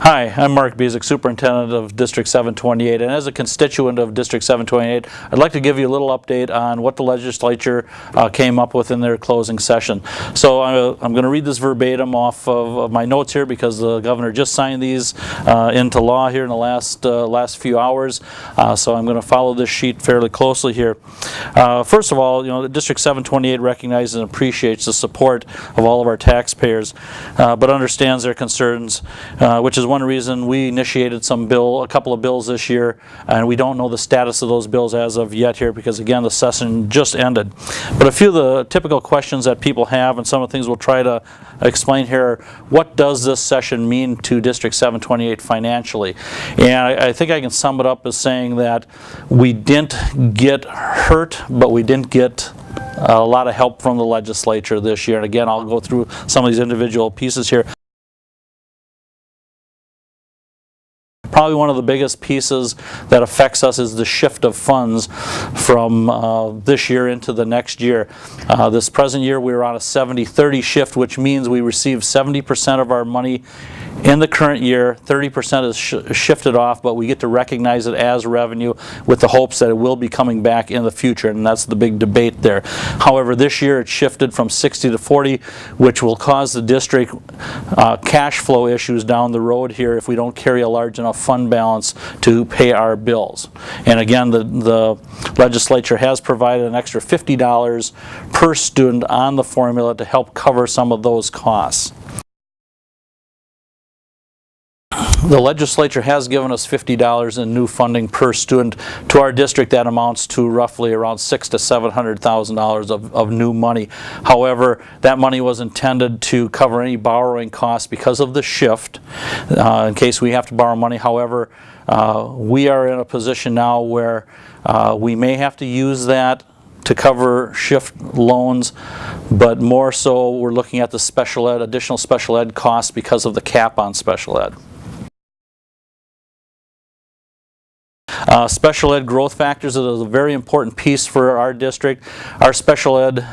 Hi, I'm Mark Bezic, Superintendent of District 728, and as a constituent of District 728, I'd like to give you a little update on what the legislature came up with in their closing session. So I'm going to read this verbatim off of my notes here because the governor just signed these into law here in the last few hours. So I'm going to follow this sheet fairly closely here. First of all, District 728 recognizes and appreciates the support of all of our taxpayers, but understands their concerns, which is one reason we initiated a couple of bills this year, and we don't know the status of those bills as of yet here because, again, the session just ended. But a few of the typical questions that people have, and some of the things we'll try to explain here, what does this session mean to District 728 financially? And I think I can sum it up as saying that we didn't get hurt, but we didn't get a lot of help from the legislature this year. And again, I'll go through some of these individual pieces here. Probably one of the biggest pieces that affects us is the shift of funds from this year into the next year. This present year we were on a 70-30 shift, which means we receive 70% of our money in the current year, 30% is shifted off, but we get to recognize it as revenue with the hopes that it will be coming back in the future, and that's the big debate there. However, this year it shifted from 60 to 40, which will cause the district cash flow issues down the road here if we don't carry a large enough fund balance to pay our bills. And again, the legislature has provided an extra $50 per student on the formula to help cover some of those costs. The legislature has given us $50 in new funding per student. To our district, that amounts to roughly around $600,000 to $700,000 of new money. However, that money was intended to cover any borrowing costs because of the shift, in case we have to borrow money. However, we are in a position now where we may have to use that to cover shift loans, but more so we're looking at the additional special ed costs because of the cap on special ed. Special ed growth factors is a very important piece for our district. Our special ed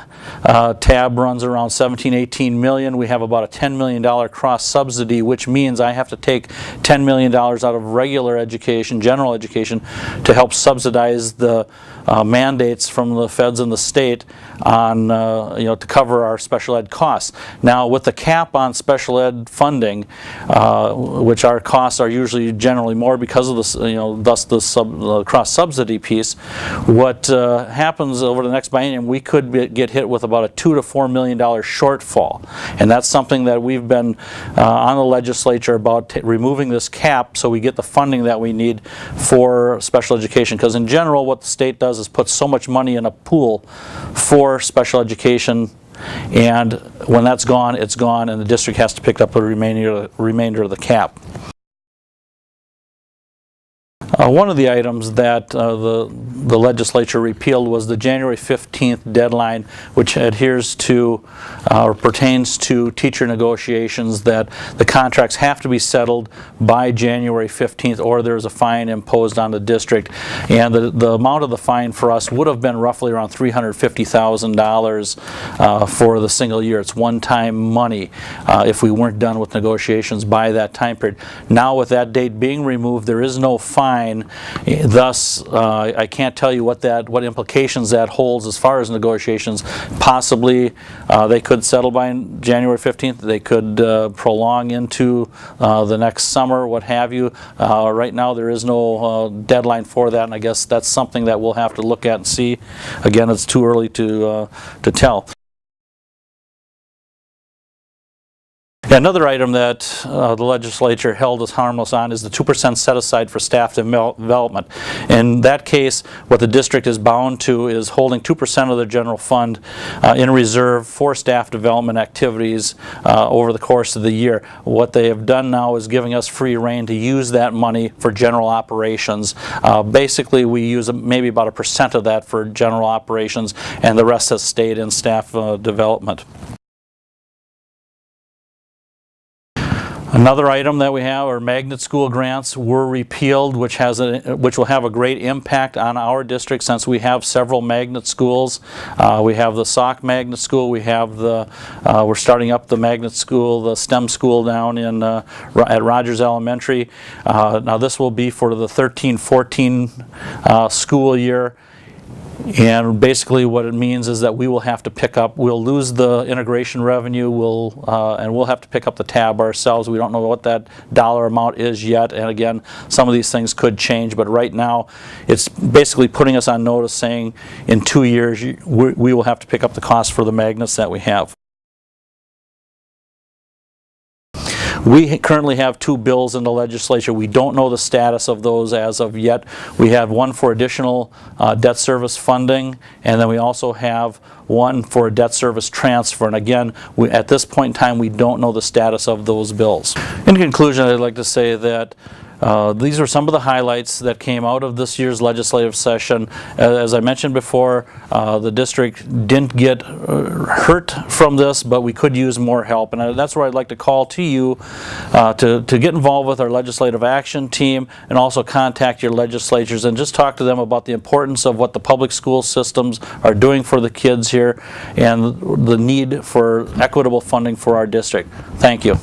tab runs around 17-18 million. We have about a $10 million cross subsidy, which means I have to take $10 million out of regular education, general education, to help subsidize the mandates from the feds and the state on to cover our special ed costs. Now, with the cap on special ed funding, which our costs are usually generally more because of this, thus the cross subsidy piece, what happens over the next biennium, we could get hit with about a $2 to $4 million shortfall, and that's something that we've been on the legislature about removing this cap so we get the funding that we need for special education. Because in general, what the state does is put so much money in a pool for special education, and when that's gone, it's gone, and the district has to pick up the remainder of the cap. One of the items that the legislature repealed was the January 15th deadline, which adheres to or pertains to teacher negotiations, that the contracts have to be settled by January 15th or there's a fine imposed on the district. And the amount of the fine for us would have been roughly around $350,000 for the single year. It's one-time money if we weren't done with negotiations by that time period. Now, with that date being removed, there is no fine. Thus, I can't tell you what implications that holds as far as negotiations. Possibly they could settle by January 15th. They could prolong into the next summer, what have you. Right now there is no deadline for that, and I guess that's something that we'll have to look at and see. Again, it's too early to tell. Another item that the legislature held us harmless on is the 2% set aside for staff development. In that case, what the district is bound to is holding 2% of the general fund in reserve for staff development activities over the course of the year. What they have done now is giving us free rein to use that money for general operations. Basically, we use maybe about 1% of that for general operations, and the rest has stayed in staff development. Another item that we have are magnet school grants were repealed, which will have a great impact on our district since we have several magnet schools. We have the Sauk Magnet School. We have we're starting up the magnet school, the STEM school down at Rogers Elementary. Now this will be for the 13-14 school year. And basically what it means is that we will have to we'll lose the integration revenue, and we'll have to pick up the tab ourselves. We don't know what that dollar amount is yet, and again, some of these things could change, but right now it's basically putting us on notice saying in 2 years we will have to pick up the cost for the magnets that we have. We currently have 2 bills in the legislature. We don't know the status of those as of yet. We have one for additional debt service funding, and then we also have one for a debt service transfer. And again, at this point in time, we don't know the status of those bills. In conclusion, I'd like to say that these are some of the highlights that came out of this year's legislative session. As I mentioned before, the district didn't get hurt from this, but we could use more help. And that's where I'd like to call to you to get involved with our legislative action team and also contact your legislatures and just talk to them about the importance of what the public school systems are doing for the kids here and the need for equitable funding for our district. Thank you.